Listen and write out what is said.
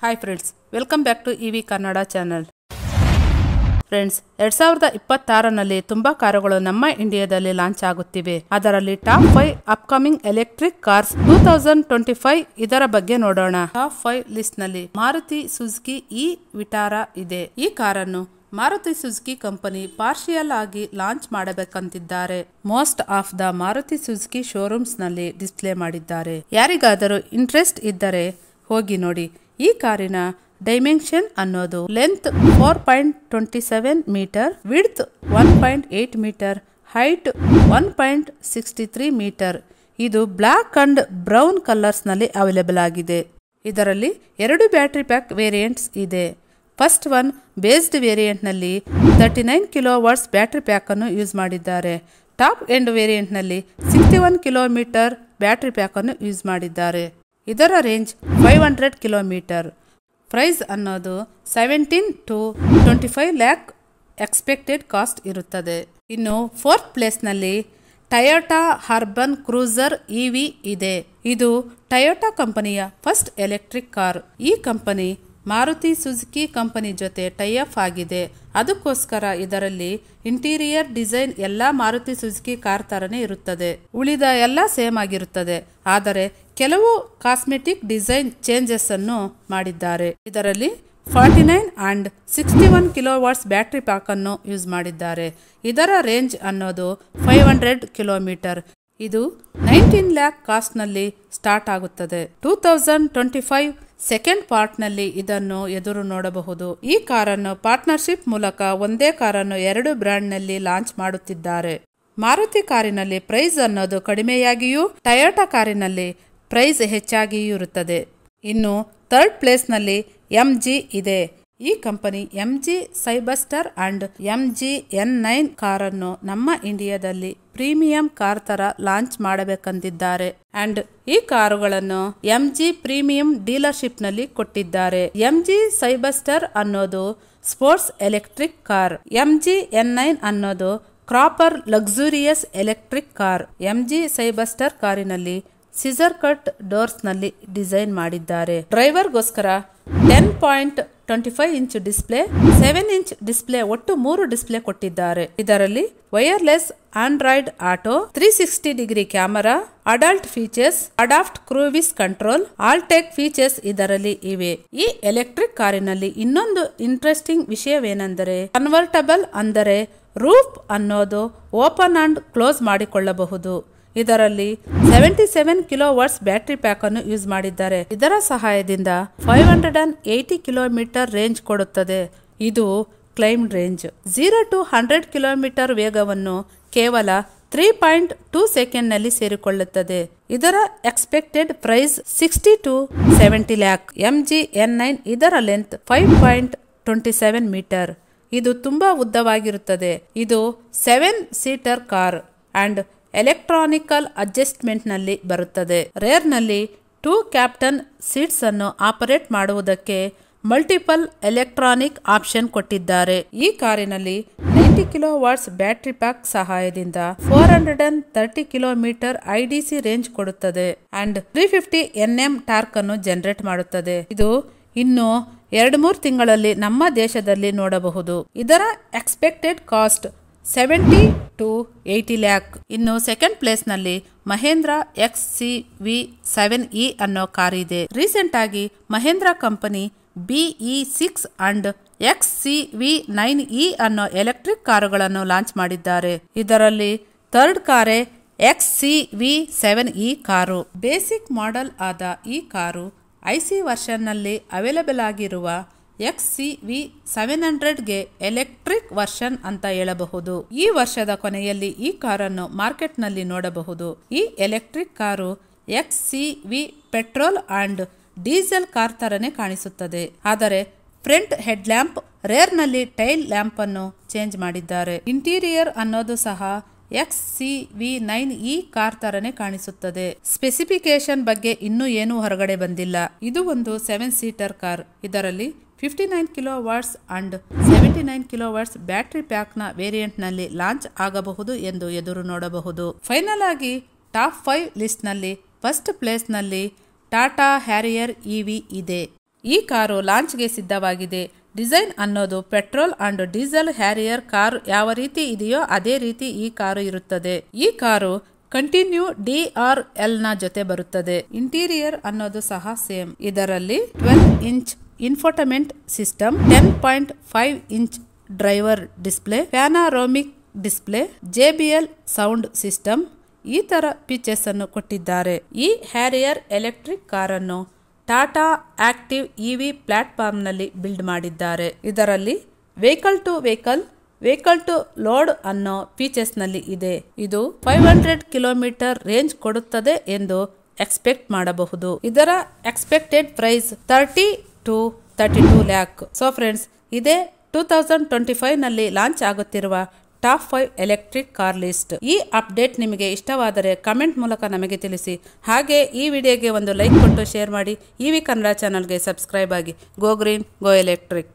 Hi friends, welcome back to EV Kannada channel. Friends, 2026ನಲ್ಲಿ ತುಂಬಾ ಕಾರುಗಳು ನಮ್ಮ ಇಂಡಿಯಾದಲ್ಲಿ ಲಾಂಚ್ ಆಗುತ್ತಿವೆ. ಅದರಲ್ಲಿ ಟಾಪ್ 5 ಅಪ್ಕಮಿಂಗ್ ಎಲೆಕ್ಟ್ರಿಕ್ ಕಾರ್ಸ್ 2025 ಇದರ ಬಗ್ಗೆ ನೋಡೋಣ. ಟಾಪ್ 5 ಲಿಸ್ಟ್ ನಲ್ಲಿ ಮಾರುತಿ ಸುಜುಕಿ ಇ ವಿಟಾರಾ ಇದೆ. ಈ ಕಾರನ್ನು ಮಾರುತಿ ಸುಜುಕಿ ಕಂಪನಿ ಪಾರ್ಷಿಯಲ್ ಆಗಿ ಲಾಂಚ್ ಮಾಡಬೇಕಂತಿದ್ದಾರೆ. Most of the Maruti Suzuki showrooms ನಲ್ಲಿ ಡಿಸ್ಪ್ಲೇ ಮಾಡಿದ್ದಾರೆ. ಯಾರಿಗಾದರೂ ಇಂಟ್ರೆಸ್ಟ್ ಇದ್ದರೆ ಹೋಗಿ ನೋಡಿ. ಈ ಕಾರಿನ ಡೈಮೆನ್ಷನ್ ಅನ್ನೋದು length 4.27 metre, width 1.8 metre, height 1.63 metre. ಇದು ಬ್ಲಾಕ್ ಅಂಡ್ ಬ್ರೌನ್ ಕಲರ್ಸ್ ನಲ್ಲಿ ಅವೈಲೇಬಲ್ ಆಗಿದೆ. ಇದರಲ್ಲಿ 2 ಬ್ಯಾಟರಿ ಪ್ಯಾಕ್ ವೇರಿಯಂಟ್ಸ್ ಇದೆ. ಫಸ್ಟ್ ಒನ್ ಬೇಸ್ಡ್ ವೇರಿಯಂಟ್ ನಲ್ಲಿ 39 ಕಿಲೋವಾಟ್ಸ್ ಬ್ಯಾಟರಿ ಪ್ಯಾಕ್ ಅನ್ನು ಯೂಸ್ ಮಾಡಿದ್ದಾರೆ. ಟಾಪ್ ಎಂಡ್ ವೇರಿಯಂಟ್ ನಲ್ಲಿ 61 ಕಿಲೋಮೀಟರ್ ಬ್ಯಾಟರಿ ಪ್ಯಾಕ್ ಅನ್ನು ಯೂಸ್ ಮಾಡಿದ್ದಾರೆ. ಇದರ ರೇಂಜ್ 500 ಕಿಲೋಮೀಟರ್. ಪ್ರೈಸ್ ಅನ್ನೋದು 17 to 25 ಲ್ಯಾಕ್ ಎಕ್ಸ್ಪೆಕ್ಟೆಡ್ ಕಾಸ್ಟ್ ಇರುತ್ತದೆ. ಇನ್ನು 4th ಪ್ಲೇಸ್ ನಲ್ಲಿ ಟೊಯೋಟಾ ಅರ್ಬನ್ ಕ್ರೂಸರ್ ಇವಿ ಇದೆ. ಇದು ಟೊಯೋಟಾ ಕಂಪನಿಯ ಫಸ್ಟ್ ಎಲೆಕ್ಟ್ರಿಕ್ ಕಾರ್. ಈ ಕಂಪನಿ ಮಾರುತಿ ಸುಜುಕಿ ಕಂಪನಿ ಜೊತೆ ಟೈ ಅಪ್ ಆಗಿದೆ. ಅದಕ್ಕೋಸ್ಕರ ಇದರಲ್ಲಿ ಇಂಟೀರಿಯರ್ ಡಿಸೈನ್ ಎಲ್ಲಾ ಮಾರುತಿ ಸುಜುಕಿ ಕಾರ್ ತರನೇ ಇರುತ್ತದೆ. ಉಳಿದ ಎಲ್ಲ ಸೇಮ್ ಆಗಿರುತ್ತದೆ. ಆದರೆ ಕೆಲವು ಕಾಸ್ಮೆಟಿಕ್ ಡಿಸೈನ್ ಚೇಂಜಸ್ ಅನ್ನು ಮಾಡಿದ್ದಾರೆ. ಇದರಲ್ಲಿ 49 and 61 ಕಿಲೋವಾಟ್ಸ್ ಬ್ಯಾಟರಿ ಪ್ಯಾಕ್ ಅನ್ನು ಯೂಸ್ ಮಾಡಿದ್ದಾರೆ. ಇದರ ರೇಂಜ್ ಅನ್ನೋದು 500 ಕಿಲೋಮೀಟರ್. ಇದು 19 ಲ್ಯಾಕ್ ಕಾಸ್ಟ್ ನಲ್ಲಿ ಸ್ಟಾರ್ಟ್ ಆಗುತ್ತದೆ. 2025 ಸೆಕೆಂಡ್ ಪಾರ್ಟ್ ನಲ್ಲಿ ಇದನ್ನು ಎದುರು ನೋಡಬಹುದು. ಈ ಕಾರನ್ನು ಪಾರ್ಟ್ನರ್ಶಿಪ್ ಮೂಲಕ ಒಂದೇ ಕಾರನ್ನು 2 ಬ್ರ್ಯಾಂಡ್ ನಲ್ಲಿ ಲಾಂಚ್ ಮಾಡುತ್ತಿದ್ದಾರೆ. ಮಾರುತಿ ಕಾರಿನಲ್ಲಿ ಪ್ರೈಸ್ ಅನ್ನೋದು ಕಡಿಮೆಯಾಗಿಯೂ ಟೊಯೋಟಾ ಕಾರಿನಲ್ಲಿ ಪ್ರೈಸ್ ಹೆಚ್ಚಾಗಿಯೂ ಇರುತ್ತದೆ. ಇನ್ನು 3rd ಪ್ಲೇಸ್ ನಲ್ಲಿ ಎಂಜಿ ಇದೆ. ಈ ಕಂಪನಿ MG Cyberster and MG N9 ಕಾರನ್ನು ನಮ್ಮ ಇಂಡಿಯಾದಲ್ಲಿ ಪ್ರೀಮಿಯಂ ಕಾರ್ ತರ ಲಾಂಚ್ ಮಾಡಬೇಕಂತಿದ್ದಾರೆ. ಅಂಡ್ ಈ ಕಾರುಗಳನ್ನು ಎಂಜಿ ಪ್ರೀಮಿಯಂ ಡೀಲರ್ಶಿಪ್ ನಲ್ಲಿ ಕೊಟ್ಟಿದ್ದಾರೆ. ಎಂಜಿ ಸೈಬಸ್ಟರ್ ಅನ್ನೋದು sports electric car. MG N9 ಅನ್ನೋದು ಕ್ರಾಪರ್ luxurious electric car. MG Cyberster ಕಾರಿನಲ್ಲಿ ಸಿಸರ್ ಕಟ್ ಡೋರ್ಸ್ ನಲ್ಲಿ ಡಿಸೈನ್ ಮಾಡಿದ್ದಾರೆ. ಡ್ರೈವರ್ಗೋಸ್ಕರ 10.25 ಇಂಚ್ ಡಿಸ್ಪ್ಲೇ, 7 ಇಂಚ್ ಡಿಸ್ಪ್ಲೇ, ಒಟ್ಟು 3 ಡಿಸ್ಪ್ಲೇ ಕೊಟ್ಟಿದ್ದಾರೆ. ಇದರಲ್ಲಿ wireless Android auto, 360 degree camera, adult features, adapt cruise control, all tech features ಇದರಲ್ಲಿ ಇವೆ. ಈ ಎಲೆಕ್ಟ್ರಿಕ್ ಕಾರಿನಲ್ಲಿ ಇನ್ನೊಂದು ಇಂಟ್ರೆಸ್ಟಿಂಗ್ ವಿಷಯವೇನೆಂದರೆ ಕನ್ವರ್ಟಬಲ್, ಅಂದರೆ ರೂಫ್ ಅನ್ನೋದು ಓಪನ್ ಅಂಡ್ ಕ್ಲೋಸ್ ಮಾಡಿಕೊಳ್ಳಬಹುದು. ಇದರಲ್ಲಿ 77 ಕಿಲೋವಾಟ್ಸ್ ಬ್ಯಾಟರಿ ಪ್ಯಾಕ್ ಅನ್ನು ಯೂಸ್ ಮಾಡಿದ್ದಾರೆ. ಇದರ ಸಹಾಯದಿಂದ 580 ಕಿಲೋಮೀಟರ್ ರೇಂಜ್ ಕೊಡುತ್ತದೆ. ಇದು ಕ್ಲೈಮ್ ರೇಂಜ್. 0 to 100 ಕಿಲೋಮೀಟರ್ ವೇಗವನ್ನು ಕೇವಲ 3.2 ಸೆಕೆಂಡ್ ನಲ್ಲಿ ಸೇರಿಕೊಳ್ಳುತ್ತದೆ. ಇದರ expected price 60 to 70 lakh. MG N9 ಇದರ ಲೆಂತ್ 5.27 ಮೀಟರ್. ಇದು ತುಂಬಾ ಉದ್ದವಾಗಿರುತ್ತದೆ. ಇದು 7 seater car and electronical adjustment ನಲ್ಲಿ ಬರುತ್ತದೆ. ರೇರ್ ನಲ್ಲಿ 2 ಕ್ಯಾಪ್ಟನ್ ಸೀಟ್ಸ್ ಅನ್ನು ಆಪರೇಟ್ ಮಾಡುವುದಕ್ಕೆ ಮಲ್ಟಿಪಲ್ ಎಲೆಕ್ಟ್ರಾನಿಕ್ ಆಪ್ಷನ್ ಕೊಟ್ಟಿದ್ದಾರೆ. ಈ ಕಾರಿನಲ್ಲಿ 90 ಕಿಲೋವಾಟ್ಸ್ ಬ್ಯಾಟರಿ ಪ್ಯಾಕ್ ಸಹಾಯದಿಂದ 430 ಕಿಲೋಮೀಟರ್ IDC ರೇಂಜ್ ಕೊಡುತ್ತದೆ ಅಂಡ್ 350 Nm ಟಾರ್ಕ್ ಅನ್ನು ಜನರೇಟ್ ಮಾಡುತ್ತದೆ. ಇದು ಇನ್ನು 2-3 ತಿಂಗಳಲ್ಲಿ ನಮ್ಮ ದೇಶದಲ್ಲಿ ನೋಡಬಹುದು. ಇದರ ಎಕ್ಸ್ಪೆಕ್ಟೆಡ್ ಕಾಸ್ಟ್ 70 to 80 ಲ್ಯಾಕ್. ಇನ್ನು ಸೆಕೆಂಡ್ ಪ್ಲೇಸ್ ನಲ್ಲಿ ಮಹೇಂದ್ರ XCV7E ಅನ್ನೋ ಕಾರ್ ಇದೆ. ರೀಸೆಂಟ್ ಆಗಿ Mahendra company BE6 and XCV9E ಅನ್ನೋ ಎಲೆಕ್ಟ್ರಿಕ್ ಕಾರುಗಳನ್ನು ಲಾಂಚ್ ಮಾಡಿದ್ದಾರೆ. ಇದರಲ್ಲಿ 3rd ಕಾರೇ XCV7E car. Basic model ಆದ ಈ ಕಾರು IC ವರ್ಷನ್ ನಲ್ಲಿ ಅವೈಲೇಬಲ್ ಆಗಿರುವ XCV700ಗೆ ಎಲೆಕ್ಟ್ರಿಕ್ ವರ್ಷನ್ ಅಂತ ಹೇಳಬಹುದು. ಈ ವರ್ಷದ ಕೊನೆಯಲ್ಲಿ ಈ ಕಾರನ್ನು ಮಾರ್ಕೆಟ್ ನಲ್ಲಿ ನೋಡಬಹುದು. ಈ electric car XCV petrol and diesel car ತರನೇ ಕಾಣಿಸುತ್ತದೆ. ಆದರೆ ಫ್ರಂಟ್ ಹೆಡ್ ಲ್ಯಾಂಪ್, ರೇರ್ ನಲ್ಲಿ ಟೈಲ್ ಲ್ಯಾಂಪ್ ಅನ್ನು ಚೇಂಜ್ ಮಾಡಿದ್ದಾರೆ. ಇಂಟೀರಿಯರ್ ಅನ್ನೋದು ಸಹ XCV9E ಕಾರ್ ತರನೇ ಕಾಣಿಸುತ್ತದೆ. ಸ್ಪೆಸಿಫಿಕೇಶನ್ ಬಗ್ಗೆ ಇನ್ನೂ ಏನು ಹೊರಗಡೆ ಬಂದಿಲ್ಲ. ಇದು ಒಂದು 7 ಸೀಟರ್ ಕಾರ್. ಇದರಲ್ಲಿ 59 ಕಿಲೋವಾಟ್ಸ್ ಅಂಡ್ 79 ಕಿಲೋವಾಟ್ಸ್ ಬ್ಯಾಟರಿ ಪ್ಯಾಕ್ ನ ವೇರಿಯಂಟ್ ನಲ್ಲಿ ಲಾಂಚ್ ಆಗಬಹುದು ಎಂದು ಎದುರು ನೋಡಬಹುದು. ಫೈನಲ್ ಆಗಿ ಟಾಪ್ 5 ಲಿಸ್ಟ್ ನಲ್ಲಿ ಫಸ್ಟ್ ಪ್ಲೇಸ್ ನಲ್ಲಿ ಟಾಟಾ ಹ್ಯಾರಿಯರ್ ಇವಿ ಇದೆ. ಈ ಕಾರು ಲಾಂಚ್ಗೆ ಸಿದ್ಧವಾಗಿದೆ. ಡಿಸೈನ್ ಅನ್ನೋದು petrol and diesel Harrier car ಯಾವ ರೀತಿ ಇದೆಯೋ ಅದೇ ರೀತಿ ಈ ಕಾರು ಇರುತ್ತದೆ. ಈ ಕಾರು ಕಂಟಿನ್ಯೂ DRL ನ ಜೊತೆ ಬರುತ್ತದೆ. ಇಂಟೀರಿಯರ್ ಅನ್ನೋದು ಸಹ ಸೇಮ್. ಇದರಲ್ಲಿ 12 inch infotainment system, 10.5 inch driver display, panoramic display, JBL sound system ಈ ತರ ಫೀಚರ್ಸ್ ಅನ್ನು ಕೊಟ್ಟಿದ್ದಾರೆ. ಈ ಹ್ಯಾರಿಯರ್ ಎಲೆಕ್ಟ್ರಿಕ್ ಕಾರನ್ನು ಟಾಟಾ ಆಕ್ಟಿವ್ EV ಪ್ಲಾಟ್ಫಾರ್ಮ್ ನಲ್ಲಿ ಬಿಲ್ಡ್ ಮಾಡಿದ್ದಾರೆ. ಇದರಲ್ಲಿ ವೆಹಿಕಲ್ ಟು ಲೋಡ್ ಅನ್ನೋ ಫೀಚರ್ಸ್ ನಲ್ಲಿ ಇದೆ. ಇದು 500 ಕಿಲೋಮೀಟರ್ ರೇಂಜ್ ಕೊಡುತ್ತದೆ ಎಂದು ಎಕ್ಸ್ಪೆಕ್ಟ್ ಮಾಡಬಹುದು. ಇದರ expected price 30 to 32 lakh. So friends, ಇದೇ 2025 ನಲ್ಲಿ ಲಾಂಚ್ ಆಗುತ್ತಿರುವ ಟಾಪ್ 5 ಎಲೆಕ್ಟ್ರಿಕ್ ಕಾರ್ ಲಿಸ್ಟ್. ಈ ಅಪ್ಡೇಟ್ ನಿಮಗೆ ಇಷ್ಟವಾದರೆ ಕಮೆಂಟ್ ಮೂಲಕ ನಮಗೆ ತಿಳಿಸಿ. ಹಾಗೆ ಈ ವಿಡಿಯೋಗೆ ಒಂದು ಲೈಕ್ ಕೊಟ್ಟು ಶೇರ್ ಮಾಡಿ. EV ಕನ್ನಡ ಚಾನಲ್ಗೆ ಸಬ್ಸ್ಕ್ರೈಬ್ ಆಗಿ. ಗೋ ಗ್ರೀನ್, ಗೋ ಎಲೆಕ್ಟ್ರಿಕ್.